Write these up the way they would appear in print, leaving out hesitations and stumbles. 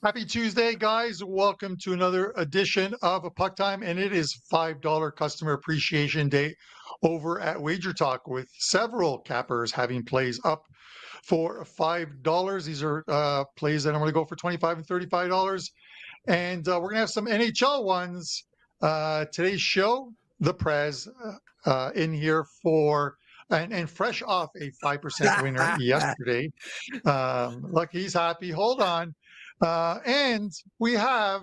Happy Tuesday, guys. Welcome to another edition of a Puck Time, and it is $5 Customer Appreciation Day over at WagerTalk with several cappers having plays up for $5. These are plays that I'm going to go for $25 and $35. And we're going to have some NHL ones. Today's show, the Prez in here for, and fresh off a 5% winner yesterday. Look, he's happy. Hold on. And we have,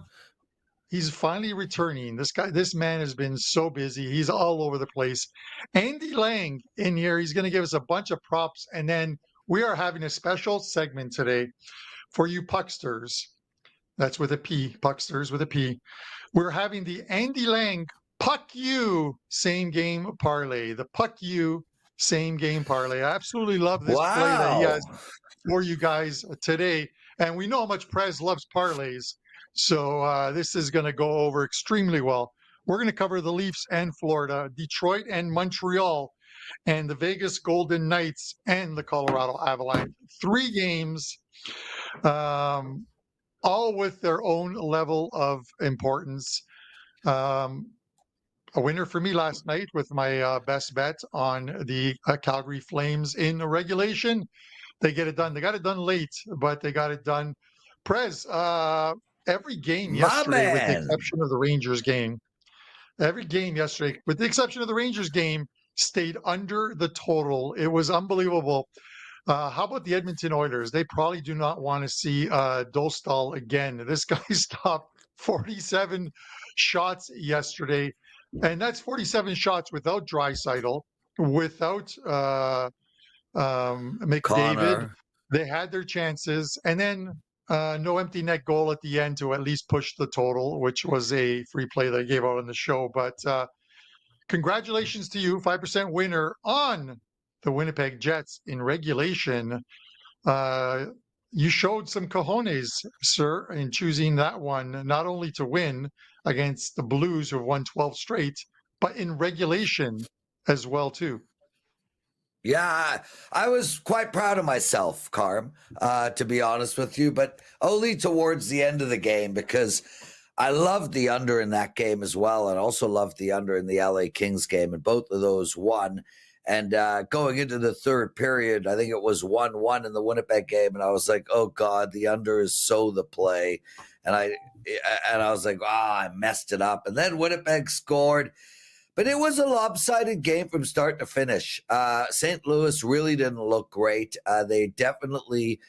he's finally returning. This man has been so busy. He's all over the place. Andy Lang in here. He's going to give us a bunch of props. And then we are having a special segment today for you Pucksters. That's with a P, Pucksters with a P. We're having the Andy Lang Pucku same game parlay. The Pucku same game parlay. I absolutely love this play that he has for you guys today. And we know how much Prez loves parlays. So this is going to go over extremely well. We're going to cover the Leafs and Florida, Detroit and Montreal, and the Vegas Golden Knights and the Colorado Avalanche. 3 games, all with their own level of importance. A winner for me last night with my best bet on the Calgary Flames in regulation. They get it done. They got it done late, but they got it done. Prez, every game yesterday, with the exception of the Rangers game, stayed under the total. It was unbelievable. How about the Edmonton Oilers? They probably do not want to see Dostal again. This guy stopped 47 shots yesterday, and that's 47 shots without Draisaitl, without McDavid. Connor. They had their chances, and then no empty net goal at the end to at least push the total, which was a free play that I gave out on the show. But congratulations to you, 5% winner on the Winnipeg Jets in regulation. You showed some cojones, sir, in choosing that one, not only to win against the Blues, who have won 12 straight, but in regulation as well, too. Yeah, I was quite proud of myself, Carm, to be honest with you, but only towards the end of the game, because I loved the under in that game as well, and also loved the under in the LA Kings game, and both of those won. And going into the third period, I think it was 1-1 in the Winnipeg game, and I was like, oh God, the under is so the play. And I was like, I messed it up. And then Winnipeg scored. But it was a lopsided game from start to finish. St. Louis really didn't look great. They definitely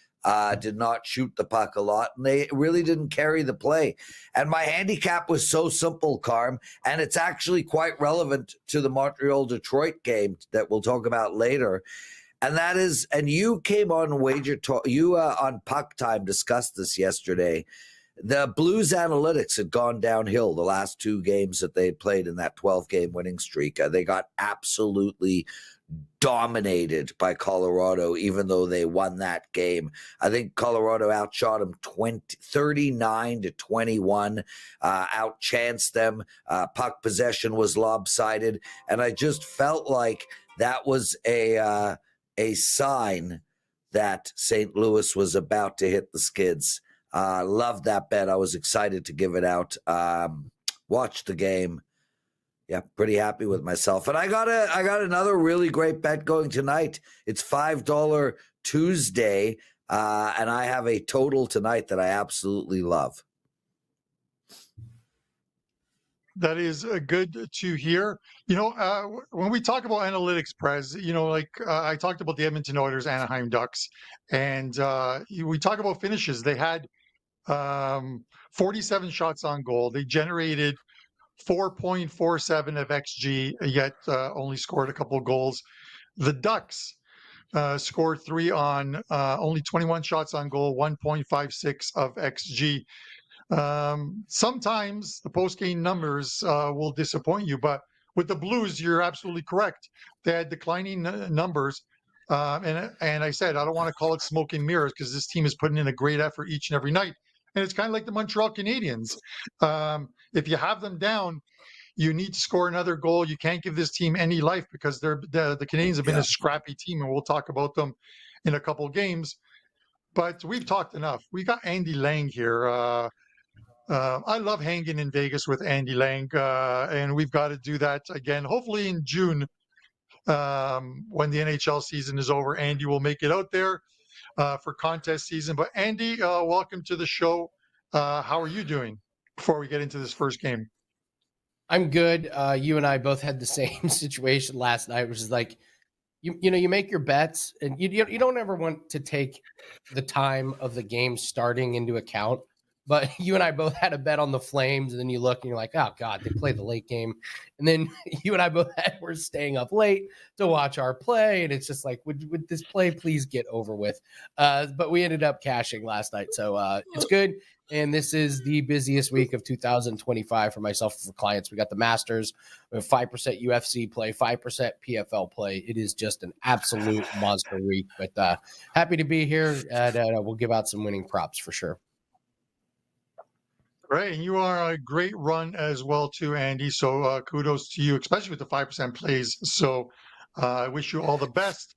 did not shoot the puck a lot, and they really didn't carry the play. And my handicap was so simple, Carm, and it's actually quite relevant to the Montreal-Detroit game that we'll talk about later. And that is, and you came on WagerTalk, you on PuckTime discussed this yesterday. The Blues analytics had gone downhill the last 2 games that they had played in that 12-game winning streak. They got absolutely dominated by Colorado, even though they won that game. I think Colorado outshot them 39-21, outchanced them. Puck possession was lopsided, and I just felt like that was a sign that St. Louis was about to hit the skids. Loved that bet. I was excited to give it out. Watched the game. Yeah, pretty happy with myself. And I got another really great bet going tonight. It's $5 Tuesday, and I have a total tonight that I absolutely love. That is good to hear. You know, when we talk about analytics, Prez, you know, like I talked about the Edmonton Oilers, Anaheim Ducks, and we talk about finishes. They had 47 shots on goal. They generated 4.47 of XG, yet only scored a couple of goals. The Ducks scored 3 on only 21 shots on goal, 1.56 of XG. Sometimes the post-game numbers will disappoint you, but with the Blues, you're absolutely correct. They had declining numbers. And I said, I don't want to call it smoke and mirrors because this team is putting in a great effort each and every night. And it's kind of like the Montreal Canadiens. If you have them down, you need to score another goal. You can't give this team any life because the Canadiens have been a scrappy team, and we'll talk about them in a couple of games. but we've talked enough. We got Andy Lang here. I love hanging in Vegas with Andy Lang, and we've got to do that again, hopefully in June, when the NHL season is over. Andy will make it out there for contest season. But Andy, welcome to the show. How are you doing before we get into this first game? I'm good. You and I both had the same situation last night, which is like, you make your bets, and you don't ever want to take the time of the game starting into account. But you and I both had a bet on the Flames, and then you look and you're like, oh God, they play the late game. And then you and I both were staying up late to watch our play, and it's just like, would this play please get over with? But we ended up cashing last night, so it's good. And this is the busiest week of 2025 for myself and for clients. We got the Masters, we have 5% UFC play, 5% PFL play. It is just an absolute monster week. But happy to be here, and we'll give out some winning props for sure. Right, and you are a great run as well too, Andy. So kudos to you, especially with the 5% plays. So I wish you all the best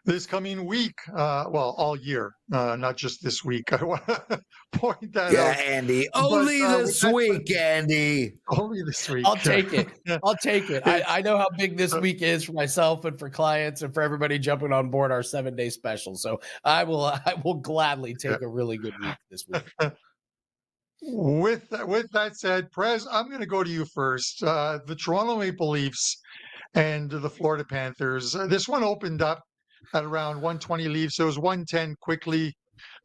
this coming week. Well, all year, not just this week. I want to point that out. Yeah, Andy, only this week, Andy. Only this week. I'll take it. I'll take it. I know how big this week is for myself and for clients and for everybody jumping on board our 7-day special. So I will gladly take a really good week this week. With that said, Prez, I'm going to go to you first. The Toronto Maple Leafs and the Florida Panthers. This one opened up at around 120 Leafs. So it was 110 quickly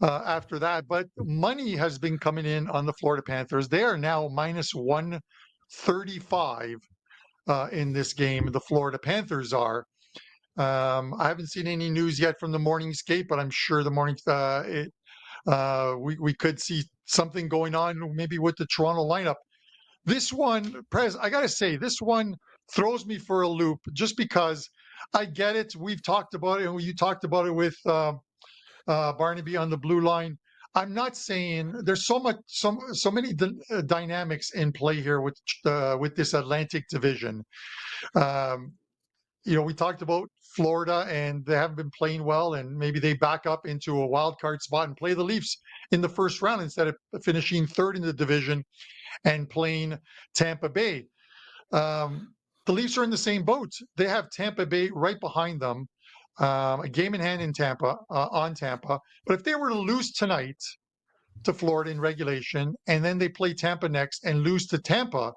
after that. But money has been coming in on the Florida Panthers. They are now minus 135 in this game. The Florida Panthers are. I haven't seen any news yet from the morning skate, but I'm sure the morning we could see something going on maybe with the Toronto lineup. This one, Prez, I got to say, this one throws me for a loop just because I get it. We've talked about it, and you talked about it with Barnaby on the blue line. I'm not saying there's so many dynamics in play here with this Atlantic division. We talked about Florida, and they haven't been playing well, and maybe they back up into a wild card spot and play the Leafs in the first round instead of finishing third in the division and playing Tampa Bay. The Leafs are in the same boat. They have Tampa Bay right behind them, a game in hand in Tampa, on Tampa. But if they were to lose tonight to Florida in regulation, and then they play Tampa next and lose to Tampa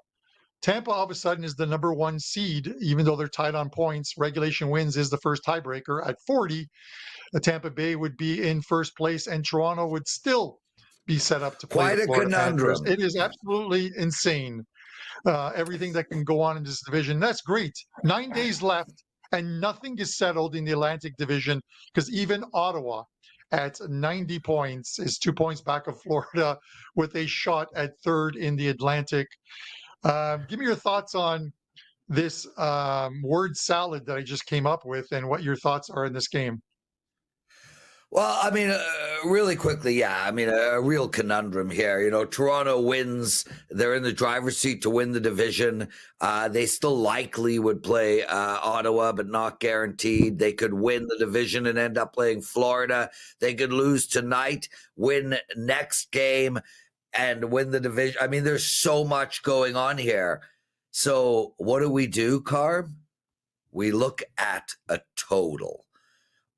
all of a sudden is the number one seed, even though they're tied on points. Regulation wins is the first tiebreaker at 40. Tampa Bay would be in first place, and Toronto would still be set up to play the Florida Panthers. It is absolutely insane, everything that can go on in this division. That's great. 9 days left, and nothing is settled in the Atlantic Division because even Ottawa at 90 points is 2 points back of Florida with a shot at third in the Atlantic. Give me your thoughts on this word salad that I just came up with and what your thoughts are in this game. Well, I mean, really quickly, yeah. I mean, a real conundrum here. Toronto wins. They're in the driver's seat to win the division. They still likely would play Ottawa, but not guaranteed. They could win the division and end up playing Florida. They could lose tonight, win next game, and win the division. I mean, there's so much going on here. So what do, Carm? We look at a total.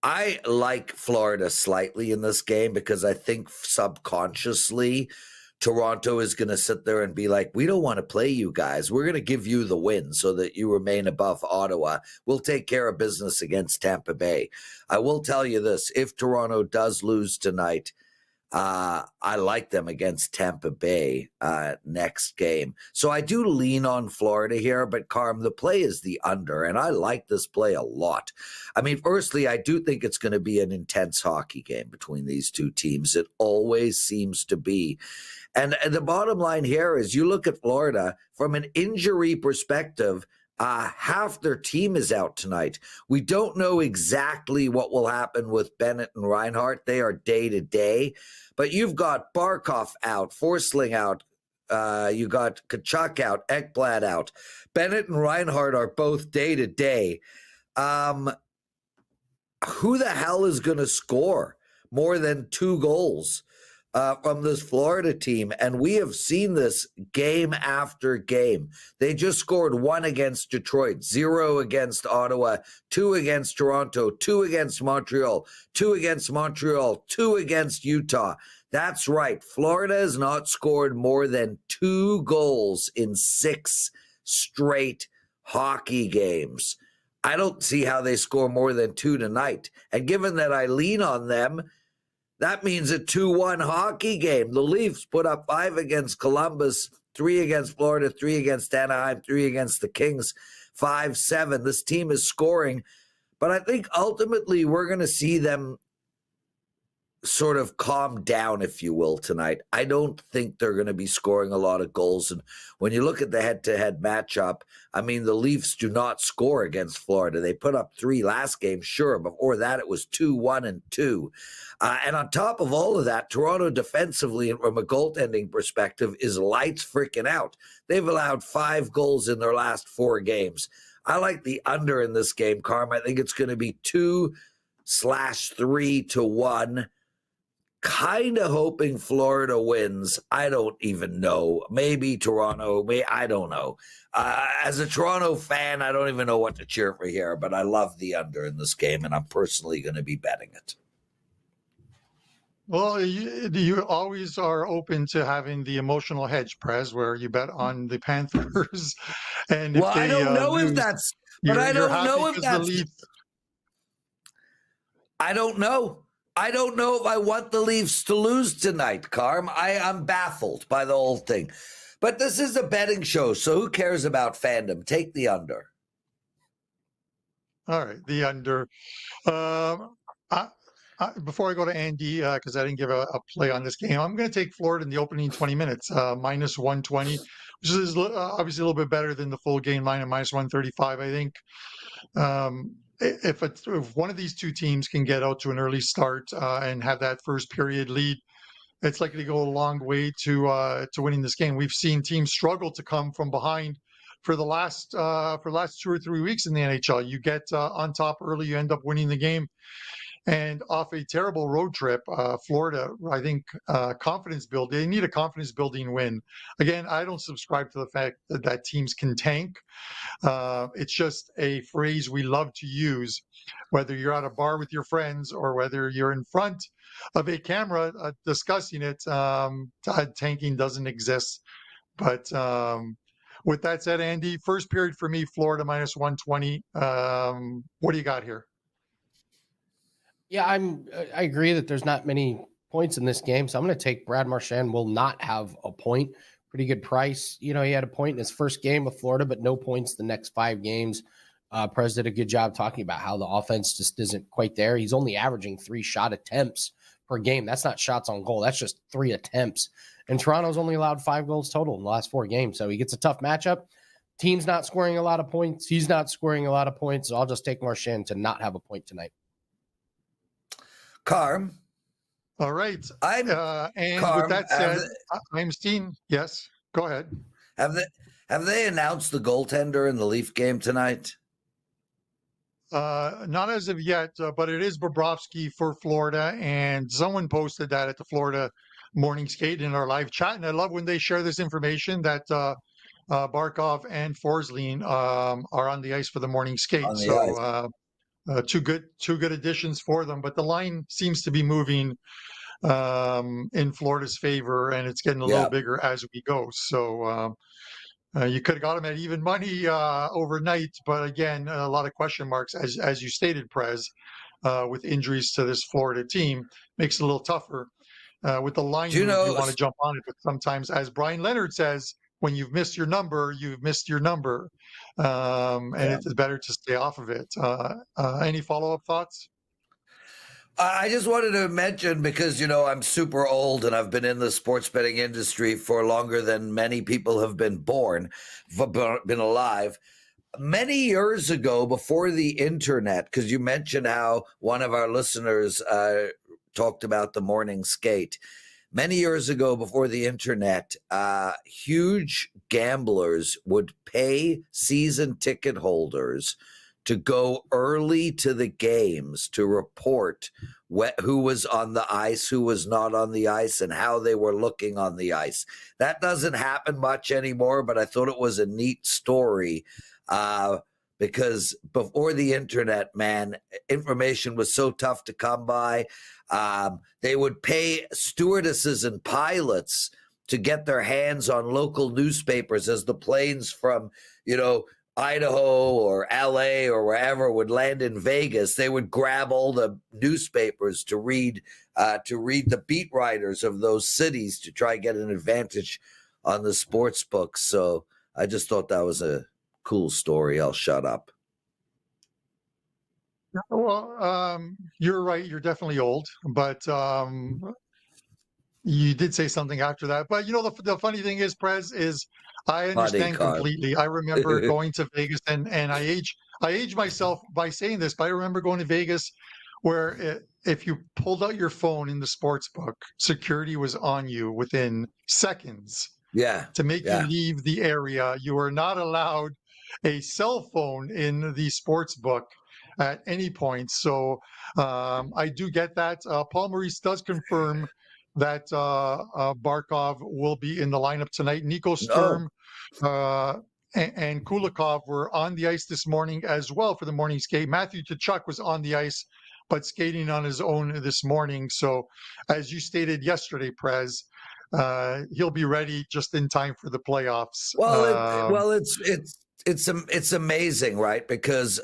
I like Florida slightly in this game because I think subconsciously Toronto is going to sit there and be like, we don't want to play you guys. We're going to give you the win so that you remain above Ottawa. We'll take care of business against Tampa Bay. I will tell you this. If Toronto does lose tonight, I like them against Tampa Bay next game. So I do lean on Florida here, but Carm, the play is the under, and I like this play a lot. I mean, firstly, I do think it's going to be an intense hockey game between these two teams. It always seems to be. And the bottom line here is you look at Florida from an injury perspective, half their team is out tonight. We don't know exactly what will happen with Bennett and Reinhart. They are day to day. But you've got Barkov out, Forsling out, you got Kachuk out, Ekblad out. Bennett and Reinhart are both day to day. Who the hell is going to score more than 2 goals from this Florida team. And we have seen this game after game. They just scored 1 against Detroit, 0 against Ottawa, 2 against Toronto, 2 against Montreal, 2 against Montreal, 2 against Utah. That's right. Florida has not scored more than 2 goals in 6 straight hockey games. I don't see how they score more than 2 tonight. And given that I lean on them, that means a 2-1 hockey game. The Leafs put up 5 against Columbus, 3 against Florida, 3 against Anaheim, 3 against the Kings, 5-7. This team is scoring. But I think ultimately we're going to see them sort of calm down, if you will, tonight. I don't think they're going to be scoring a lot of goals. And when you look at the head-to-head matchup, I mean, the Leafs do not score against Florida. They put up 3 last game, sure. Before that, it was 2-1 and 2. And on top of all of that, Toronto defensively, and from a goaltending perspective, is lights freaking out. They've allowed 5 goals in their last 4 games. I like the under in this game, Carm. I think it's going to be 2/3 to 1. Kind of hoping Florida wins. I don't even know. Maybe Toronto. I don't know. As a Toronto fan, I don't even know what to cheer for here, but I love the under in this game, and I'm personally going to be betting it. Well, you always are open to having the emotional hedge, Prez, where you bet on the Panthers. And if I don't know if that's, but I don't know if that's, I don't know. I don't know if I want the Leafs to lose tonight, Carm. I'm baffled by the whole thing. But this is a betting show, so who cares about fandom? Take the under. All right, the under. Before I go to Andy, because I didn't give a play on this game, I'm going to take Florida in the opening 20 minutes, minus 120, which is obviously a little bit better than the full game line at minus 135, I think. If one of these 2 teams can get out to an early start and have that first period lead, it's likely to go a long way to winning this game. We've seen teams struggle to come from behind for the last 2 or 3 weeks in the NHL. You get on top early, you end up winning the game. And off a terrible road trip, Florida, I think confidence build. They need a confidence building win. Again, I don't subscribe to the fact that teams can tank. It's just a phrase we love to use, whether you're at a bar with your friends or whether you're in front of a camera discussing it. Tanking doesn't exist. But with that said, Andy, first period for me, Florida minus 120. What do you got here? Yeah, I agree that there's not many points in this game, so I'm going to take Brad Marchand will not have a point. Pretty good price. You know, he had a point in his first game with Florida, but no points the next 5 games. Prez did a good job talking about how the offense just isn't quite there. He's only averaging 3 shot attempts per game. That's not shots on goal. That's just 3 attempts. And Toronto's only allowed 5 goals total in the last 4 games, so he gets a tough matchup. Team's not scoring a lot of points. He's not scoring a lot of points, so I'll just take Marchand to not have a point tonight. Carm. All right. And Carm, with that said, I'm Steen. Yes, go ahead. Have they announced the goaltender in the Leaf game tonight? Not as of yet, but it is Bobrovsky for Florida, and someone posted that at the Florida Morning Skate in our live chat, and I love when they share this information that Barkov and Forsling are on the ice for the morning skate. Two good additions for them, but the line seems to be moving in Florida's favor, and it's getting a little bigger as we go. So you could have got them at even money overnight, but again, a lot of question marks, as you stated, Prez, with injuries to this Florida team, makes it a little tougher. With the line, you want to jump on it, but sometimes, as Brian Leonard says, when you've missed your number, you've missed your number. And it's better to stay off of it. Any follow-up thoughts? I just wanted to mention, because, I'm super old and I've been in the sports betting industry for longer than many people have been born, been alive. Many years ago, before the internet, because you mentioned how one of our listeners talked about the morning skate. Many years ago, before the internet, huge gamblers would pay season ticket holders to go early to the games to report who was on the ice, who was not on the ice, and how they were looking on the ice. That doesn't happen much anymore, but I thought it was a neat story because before the internet, man, information was so tough to come by. They would pay stewardesses and pilots to get their hands on local newspapers as the planes from, Idaho or LA or wherever would land in Vegas. They would grab all the newspapers to read the beat writers of those cities to try to get an advantage on the sports books. So I just thought that was a cool story. I'll shut up. Well, you're right. You're definitely old, but you did say something after that. But the funny thing is, Prez, is I understand completely. I remember going to Vegas, and I age myself by saying this, but I remember going to Vegas where if you pulled out your phone in the sports book, security was on you within seconds. Yeah. To make you leave the area. You were not allowed a cell phone in the sports book at any point. So I do get that. Paul Maurice does confirm that Barkov will be in the lineup tonight. Nico Sturm and Kulikov were on the ice this morning as well for the morning skate. Matthew Tkachuk was on the ice, but skating on his own this morning. So as you stated yesterday, Prez, he'll be ready just in time for the playoffs. Well, it's amazing, right? Because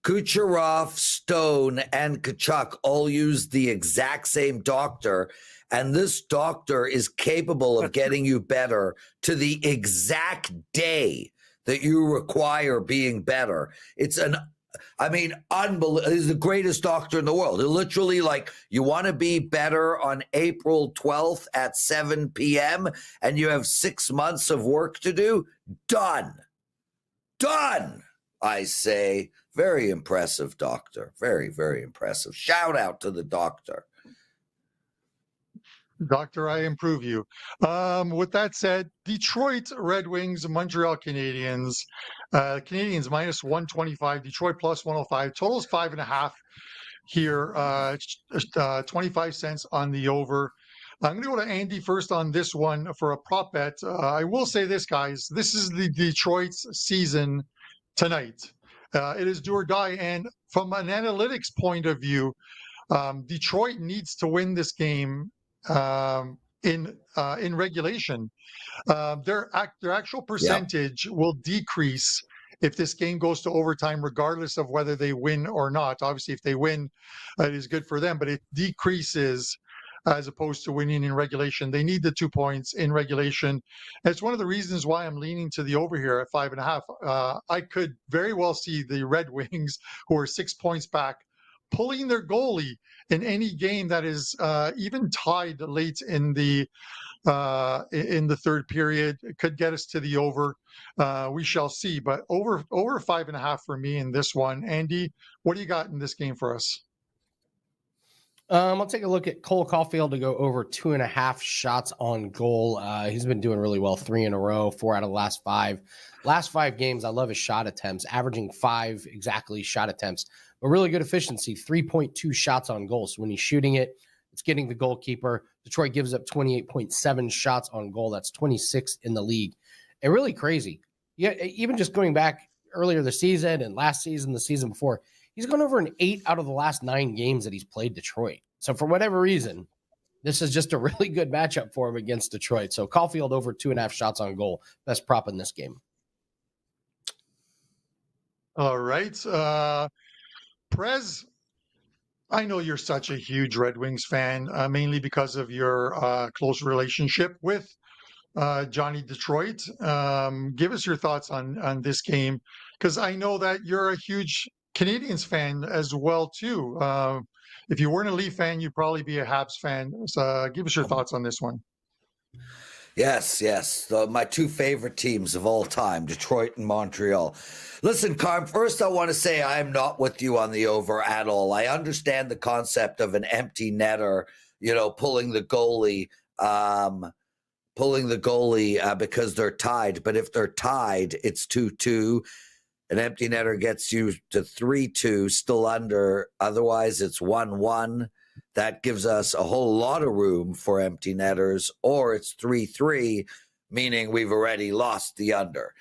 Kucherov, Stone, and Tkachuk all use the exact same doctor, and this doctor is capable of getting you better to the exact day that you require being better. Unbelievable. He's the greatest doctor in the world. Literally, you want to be better on April 12th at 7 p.m. and you have 6 months of work to do? Done, I say. Very impressive doctor. Very, very impressive. Shout out to the doctor. Doctor, I improve you. With that said, Detroit Red Wings, Montreal Canadiens. Canadiens minus 125, Detroit plus 105. Total's 5.5 here. 25 cents on the over. I'm going to go to Andy first on this one for a prop bet. I will say this, guys. This is the Detroit's season tonight. It is do or die. And from an analytics point of view, Detroit needs to win this game in regulation. Their actual percentage will decrease if this game goes to overtime, regardless of whether they win or not. Obviously, if they win, it is good for them, but it decreases as opposed to winning in regulation. They need the 2 points in regulation. And it's one of the reasons why I'm leaning to the over here at 5.5. I could very well see the Red Wings, who are 6 points back, pulling their goalie in any game that is even tied late in the third period. It could get us to the over. We shall see. But over 5.5 for me in this one. Andy, what do you got in this game for us? I'll take a look at Cole Caulfield to go over 2.5 shots on goal. He's been doing really well, 3 in a row, 4 out of the last 5. Last 5 games, I love his shot attempts, averaging 5 exactly shot attempts, but really good efficiency, 3.2 shots on goal. So when he's shooting it, it's getting the goalkeeper. Detroit gives up 28.7 shots on goal. That's 26 in the league. And really crazy. Yeah, even just going back earlier this season and last season, the season before, he's gone over in 8 out of the last 9 games that he's played Detroit. So for whatever reason, this is just a really good matchup for him against Detroit. So Caulfield over 2.5 shots on goal. Best prop in this game. All right. Prez, I know you're such a huge Red Wings fan, mainly because of your close relationship with Johnny Detroit. Give us your thoughts on this game, because I know that you're a huge Canadiens fan as well too. If you weren't a Leaf fan, you'd probably be a Habs fan. So give us your thoughts on this one. Yes. My 2 favorite teams of all time, Detroit and Montreal. Listen, Carm, first I want to say I am not with you on the over at all. I understand the concept of an empty netter, pulling the goalie because they're tied. But if they're tied, it's 2-2. An empty netter gets you to 3-2, still under. Otherwise, it's 1-1. That gives us a whole lot of room for empty netters, or it's 3-3, meaning we've already lost the under.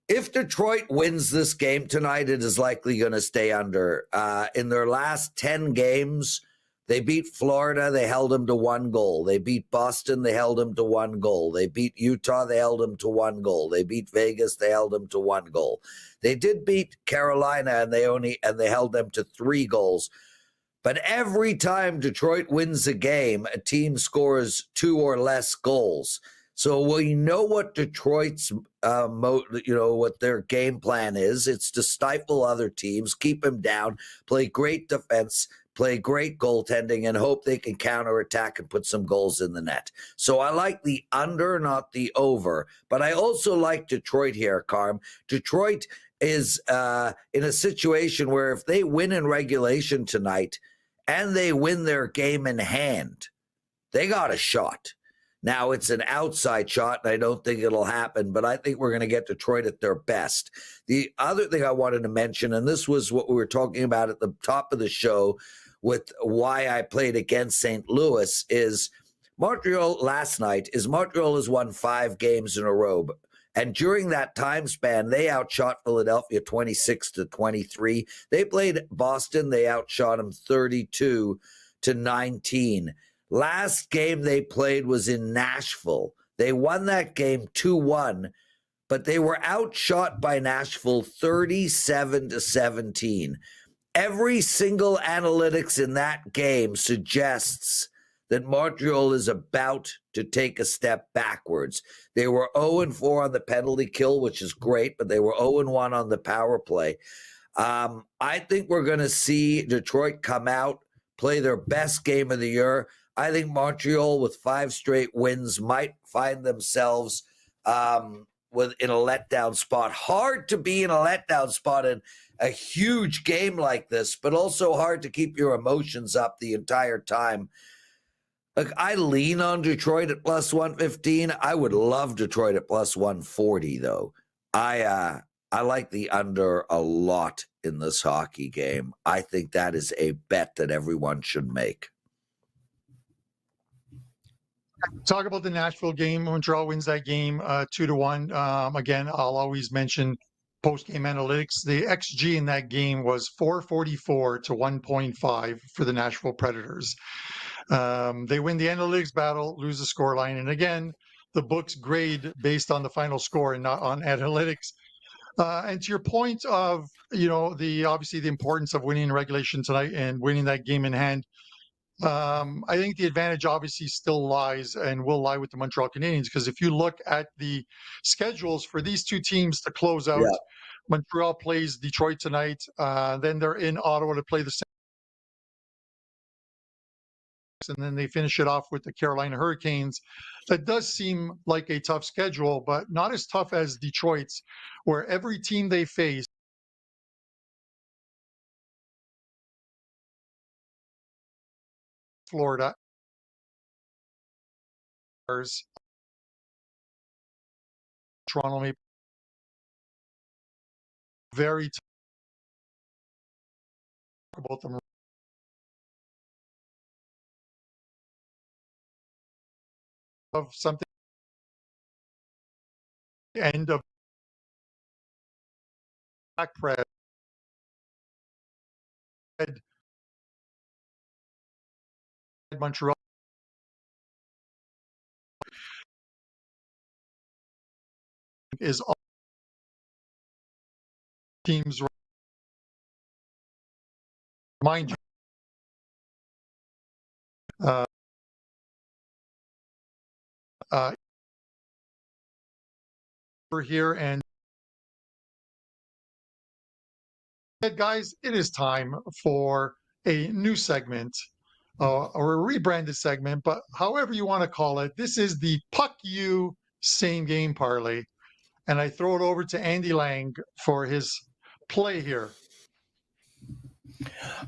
If Detroit wins this game tonight, it is likely going to stay under. In their last 10 games, they beat Florida, they held them to 1 goal. They beat Boston, they held them to 1 goal. They beat Utah, they held them to 1 goal. They beat Vegas, they held them to 1 goal. They did beat Carolina, and they held them to 3 goals. But every time Detroit wins a game, a team scores 2 or less goals. So we know what Detroit's, what their game plan is. It's to stifle other teams, keep them down, play great defense, play great goaltending, and hope they can counterattack and put some goals in the net. So I like the under, not the over. But I also like Detroit here, Carm. Detroit is in a situation where if they win in regulation tonight and they win their game in hand, they got a shot. Now, it's an outside shot, and I don't think it'll happen, but I think we're going to get Detroit at their best. The other thing I wanted to mention, and this was what we were talking about at the top of the show with why I played against St. Louis, is Montreal last night, Montreal has won 5 games in a row. And during that time span, they outshot Philadelphia 26-23. They played Boston. They outshot them 32-19. Last game they played was in Nashville. They won that game 2-1, but they were outshot by Nashville 37-17. Every single analytics in that game suggests that Montreal is about to take a step backwards. They were 0-4 on the penalty kill, which is great, but they were 0-1 on the power play. I think we're going to see Detroit come out, play their best game of the year. I think Montreal, with 5 straight wins, might find themselves in a letdown spot. Hard to be in a letdown spot in a huge game like this, but also hard to keep your emotions up the entire time. Look, I lean on Detroit at plus 115. I would love Detroit at plus 140, though. I like the under a lot in this hockey game. I think that is a bet that everyone should make. Talk about the Nashville game. Montreal wins that game 2-1. Again, I'll always mention post-game analytics. The XG in that game was 444 to 1.5 for the Nashville Predators. They win the analytics battle, lose the scoreline. And again, the books grade based on the final score and not on analytics. And to your point of, obviously the importance of winning regulation tonight and winning that game in hand, I think the advantage obviously still lies and will lie with the Montreal Canadiens, because if you look at the schedules for these two teams to close out, Montreal plays Detroit tonight, then they're in Ottawa to play the Saints, and then they finish it off with the Carolina Hurricanes. That does seem like a tough schedule, but not as tough as Detroit's, where every team they face, Florida, Toronto, Maple, very tough about them of something end of back Prez Montreal is all teams, mind you, we're here. And guys, it is time for a new segment or a rebranded segment, but however you want to call it. This is the Pucku same game parlay, and I throw it over to Andy Lang for his play here.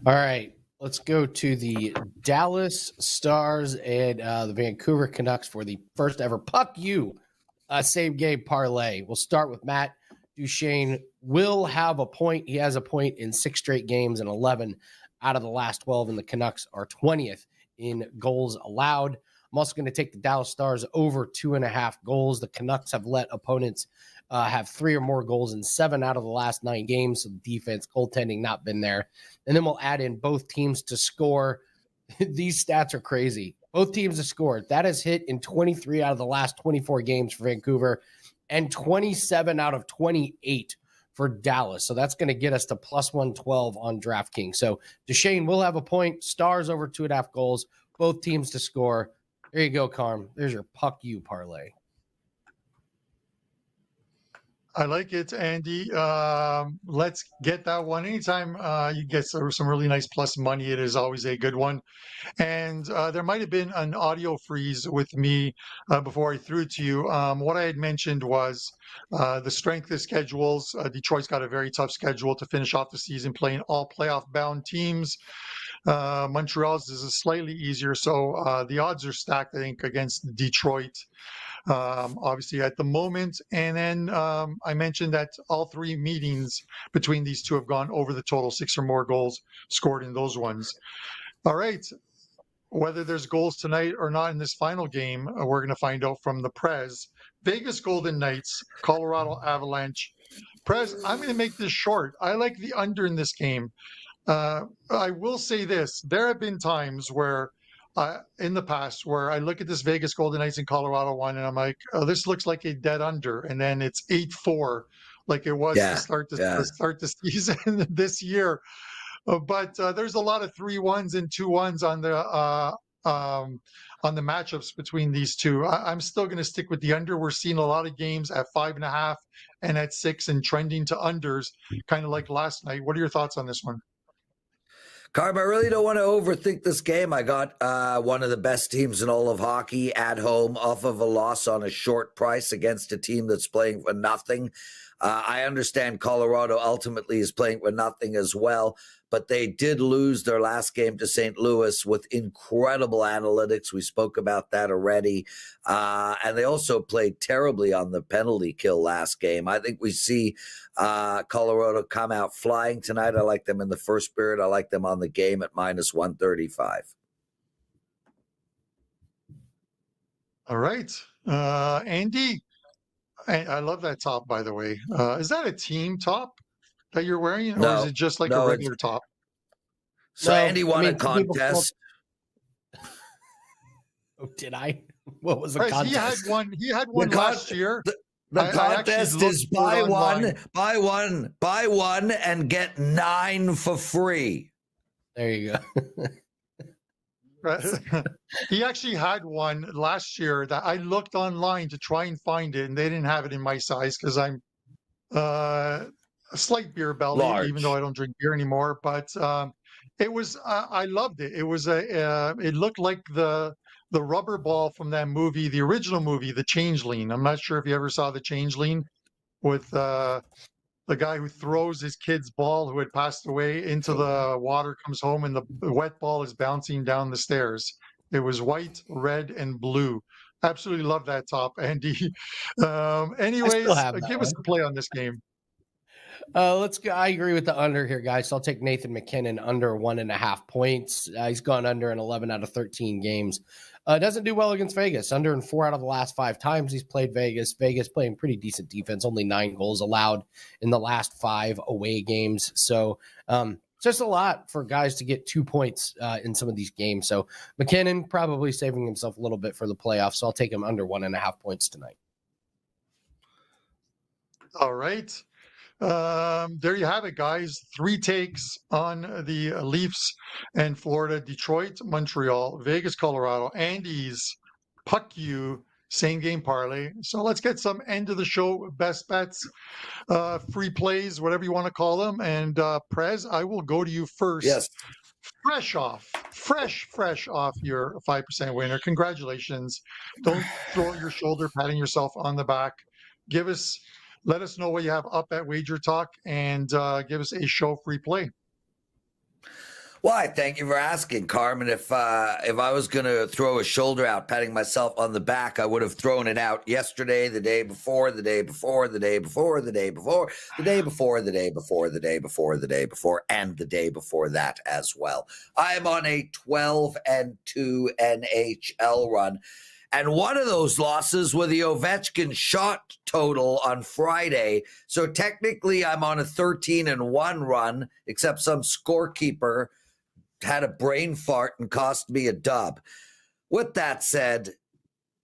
All right, let's go to the Dallas Stars and the Vancouver Canucks for the first ever Pucku same game parlay. We'll start with Matt. Duchesne will have a point. He has a point in 6 straight games and 11 out of the last 12, and the Canucks are 20th in goals allowed. I'm also going to take the Dallas Stars over 2.5 goals. The Canucks have let opponents have 3 or more goals in 7 out of the last 9 games. So defense, goaltending not been there. And then we'll add in both teams to score. These stats are crazy. Both teams have scored. That has hit in 23 out of the last 24 games for Vancouver and 27 out of 28 for Dallas. So that's going to get us to plus 112 on DraftKings. So Duchesne will have a point. Stars over 2.5 goals. Both teams to score. There you go, Carm. There's your Pucku parlay. I like it, Andy. Let's get that one. Anytime you get some really nice plus money, it is always a good one. And there might have been an audio freeze with me before I threw it to you. What I had mentioned was the strength of schedules. Detroit's got a very tough schedule to finish off the season, playing all playoff-bound teams. Montreal's is slightly easier, so the odds are stacked, I think, against Detroit. Obviously at the moment. And then I mentioned that all 3 meetings between these two have gone over the total, 6 or more goals scored in those ones. All right. Whether there's goals tonight or not in this final game, we're going to find out from the Prez. Vegas Golden Knights, Colorado Avalanche. Prez, I'm going to make this short. I like the under in this game. I will say this. There have been times where in the past where I look at this Vegas Golden Knights in Colorado one and I'm like, oh, this looks like a dead under. And then it's 8-4 like it was to start the season this year. But there's a lot of 3-1s and 2-1s on the matchups between these two. I'm still going to stick with the under. We're seeing a lot of games at 5.5 and at 6 and trending to unders, kind of like last night. What are your thoughts on this one? Carm, I really don't want to overthink this game. I got one of the best teams in all of hockey at home off of a loss on a short price against a team that's playing for nothing. I understand Colorado ultimately is playing for nothing as well, but they did lose their last game to St. Louis with incredible analytics. We spoke about that already. And they also played terribly on the penalty kill last game. I think we see Colorado come out flying tonight. I like them in the first period. I like them on the game at minus 135. All right. Andy, I love that top, by the way. Is that a team top that you're wearing, or is it just like a regular top? So Andy won a contest. Oh, did I? What was the contest? He had one last year. The contest is buy one, and get 9 for free. There you go. He actually had one last year that I looked online to try and find it, and they didn't have it in my size because I'm a slight beer belly, even though I don't drink beer anymore. But it was I loved it. It was it looked like the rubber ball from that movie, the original movie, The Changeling. I'm not sure if you ever saw The Changeling with the guy who throws his kid's ball who had passed away into the water, comes home, and the wet ball is bouncing down the stairs. It was white, red, and blue. Absolutely love that top, Andy. Anyways, give us a play on this game. Let's go. I agree with the under here, guys. So I'll take Nathan McKinnon under 1.5 points. He's gone under in 11 out of 13 games. Doesn't do well against Vegas. Under in 4 out of the last 5 times he's played Vegas. Vegas playing pretty decent defense. Only 9 goals allowed in the last 5 away games. So just a lot for guys to get 2 points in some of these games. So McKinnon probably saving himself a little bit for the playoffs. So I'll take him under 1.5 points tonight. All right. There you have it, guys. 3 takes on the Leafs and Florida, Detroit, Montreal, Vegas, Colorado, Andy's Pucku same game parlay. So let's get some end of the show best bets, free plays, whatever you want to call them. And Prez, I will go to you first. Yes. Fresh off your 5% winner. Congratulations. Don't throw your shoulder, patting yourself on the back. Let us know what you have up at WagerTalk and give us a show free play. Why? Thank you for asking, Carmen. If I was going to throw a shoulder out, patting myself on the back, I would have thrown it out yesterday, the day before, the day before, the day before, the day before, the day before, the day before, the day before, the day before, and the day before that as well. I am on a 12-2 NHL run. And one of those losses were the Ovechkin shot total on Friday. So technically I'm on a 13-1 run, except some scorekeeper had a brain fart and cost me a dub. With that said,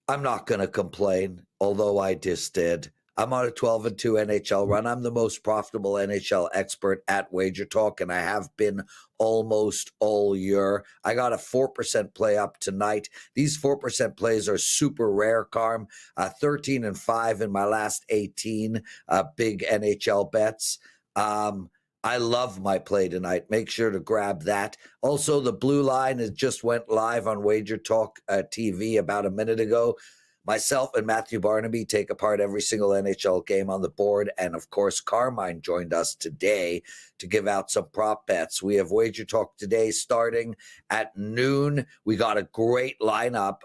I'm not going to complain, although I just did. I'm on a 12-2 NHL run. I'm the most profitable NHL expert at WagerTalk, and I have been almost all year. I got a 4% play up tonight. These 4% plays are super rare, Carm. 13-5 in my last 18 big NHL bets. I love my play tonight. Make sure to grab that. Also, the blue line has just went live on WagerTalk TV about a minute ago. Myself and Matthew Barnaby take apart every single NHL game on the board. And of course, Carmine joined us today to give out some prop bets. We have WagerTalk today starting at noon. We got a great lineup.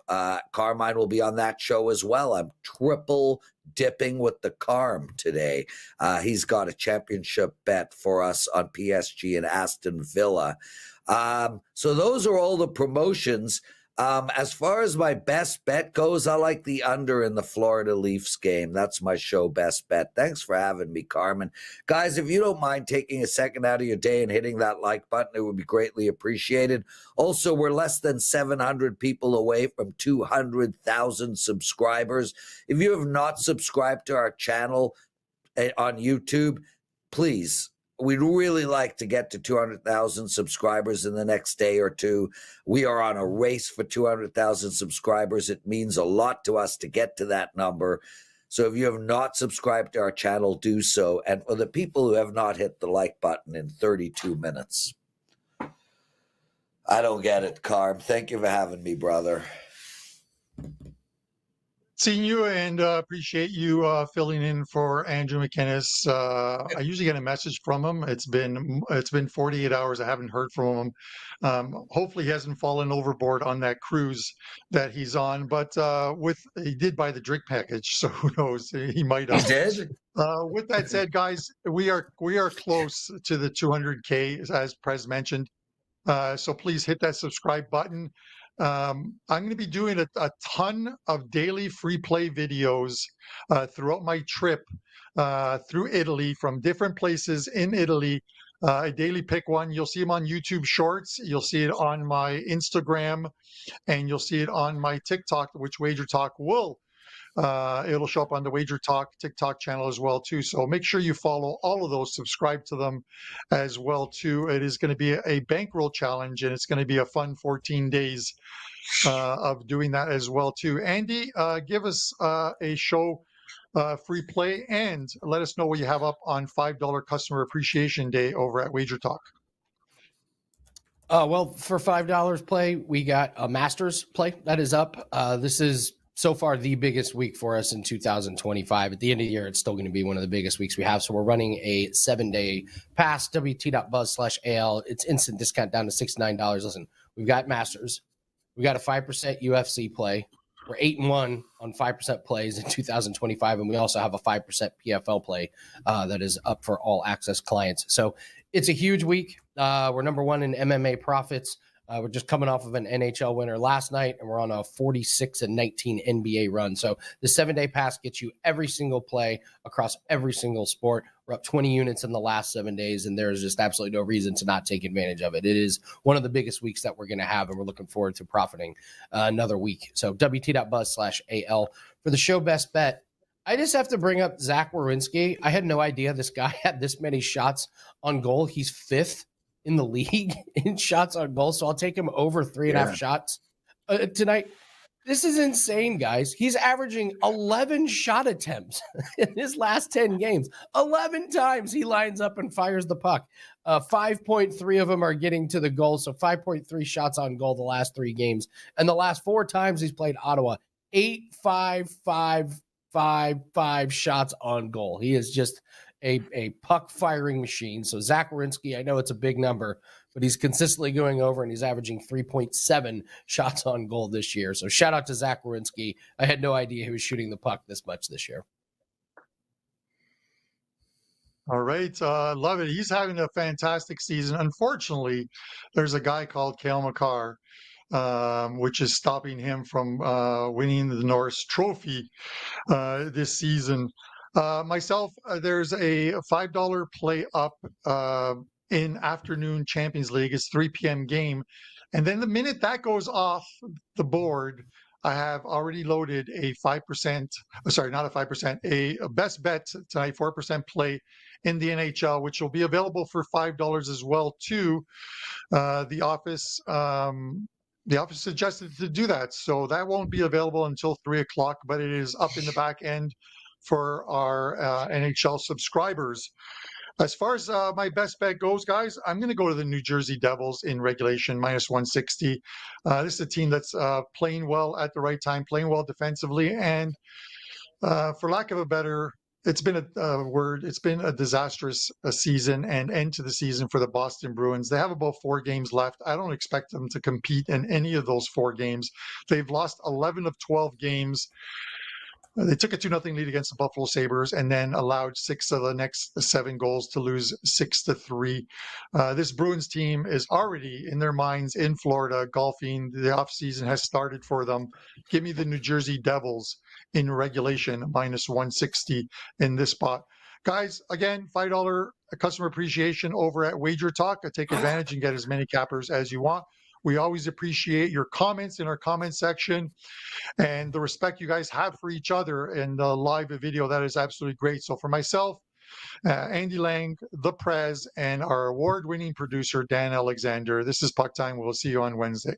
Carmine will be on that show as well. I'm triple dipping with the Carm today. He's got a championship bet for us on PSG and Aston Villa. So those are all the promotions. As far as my best bet goes, I like the under in the Florida Leafs game. That's my show best bet. Thanks for having me, Carmen. Guys, if you don't mind taking a second out of your day and hitting that like button, it would be greatly appreciated. Also, we're less than 700 people away from 200,000 subscribers. If you have not subscribed to our channel on YouTube, please, we'd really like to get to 200,000 subscribers in the next day or two. We are on a race for 200,000 subscribers. It means a lot to us to get to that number. So if you have not subscribed to our channel, do so. And for the people who have not hit the like button in 32 minutes, I don't get it, Carm. Thank you for having me, brother. Seeing you and appreciate you filling in for Andrew McInnes. I usually get a message from him. It's been 48 hours. I haven't heard from him. Hopefully, he hasn't fallen overboard on that cruise that he's on. But he did buy the drink package, so who knows? He might have. He did? With that said, guys, we are close to the 200K, as Prez mentioned. So please hit that subscribe button. I'm going to be doing a ton of daily free play videos throughout my trip through Italy from different places in Italy. I daily pick one. You'll see them on YouTube Shorts. You'll see it on my Instagram, and you'll see it on my TikTok, which WagerTalk will. It'll show up on the WagerTalk TikTok channel as well too. So make sure you follow all of those, subscribe to them as well too. It is going to be a bankroll challenge, and it's going to be a fun 14 days of doing that as well too. Andy, give us a show free play and let us know what you have up on $5 Customer Appreciation Day over at WagerTalk. Well, for $5 play, we got a Masters play that is up. This is so far the biggest week for us in 2025. At the end of the year, it's still going to be one of the biggest weeks we have. So we're running a 7-day pass, wt.buzz/AL. It's instant discount down to $69. Listen, we've got Masters. We got a 5% UFC play. We're 8-1 on 5% plays in 2025. And we also have a 5% PFL play that is up for all access clients. So it's a huge week. We're number one in MMA profits. We're just coming off of an NHL winner last night, and we're on a 46-19 NBA run. So the 7-day pass gets you every single play across every single sport. We're up 20 units in the last 7 days, and there's just absolutely no reason to not take advantage of it. It is one of the biggest weeks that we're going to have, and we're looking forward to profiting another week. So wt.buzz/AL. For the show best bet, I just have to bring up Zach Werenski. I had no idea this guy had this many shots on goal. He's 5th in the league in shots on goal. So I'll take him over 3.5 shots tonight. This is insane, guys. He's averaging 11 shot attempts in his last 10 games. 11 times he lines up and fires the puck. 5.3 of them are getting to the goal. So 5.3 shots on goal the last 3 games. And the last 4 times he's played Ottawa, 8, 5, 5, 5, 5 shots on goal. He is just a puck firing machine. So Zach Werenski, I know it's a big number, but he's consistently going over, and he's averaging 3.7 shots on goal this year. So shout out to Zach Werenski. I had no idea he was shooting the puck this much this year. All right. Love it. He's having a fantastic season. Unfortunately, there's a guy called Cale Makar, which is stopping him from winning the Norris Trophy this season. Myself, there's a $5 play up in afternoon Champions League. It's 3 p.m. game. And then the minute that goes off the board, I have already loaded a 5%, sorry, not a 5%, a best bet tonight, 4% play in the NHL, which will be available for $5 as well too. The office suggested to do that. So that won't be available until 3 o'clock, but it is up in the back end for our NHL subscribers. As far as my best bet goes, guys, I'm going to go to the New Jersey Devils in regulation, minus 160. This is a team that's playing well at the right time, playing well defensively, and for lack of a better, it's been it's been a disastrous season and end to the season for the Boston Bruins. They have about 4 games left. I don't expect them to compete in any of those 4 games. They've lost 11 of 12 games. They took a 2-0 lead against the Buffalo Sabres and then allowed 6 of the next 7 goals to lose 6-3. This Bruins team is already in their minds in Florida golfing. The offseason has started for them. Give me the New Jersey Devils in regulation, minus 160 in this spot. Guys, again, $5 customer appreciation over at WagerTalk. Take advantage and get as many cappers as you want. We always appreciate your comments in our comment section and the respect you guys have for each other in the live video. That is absolutely great. So for myself, Andy Lang, the Prez, and our award-winning producer, Dan Alexander, this is Puck Time. We'll see you on Wednesday.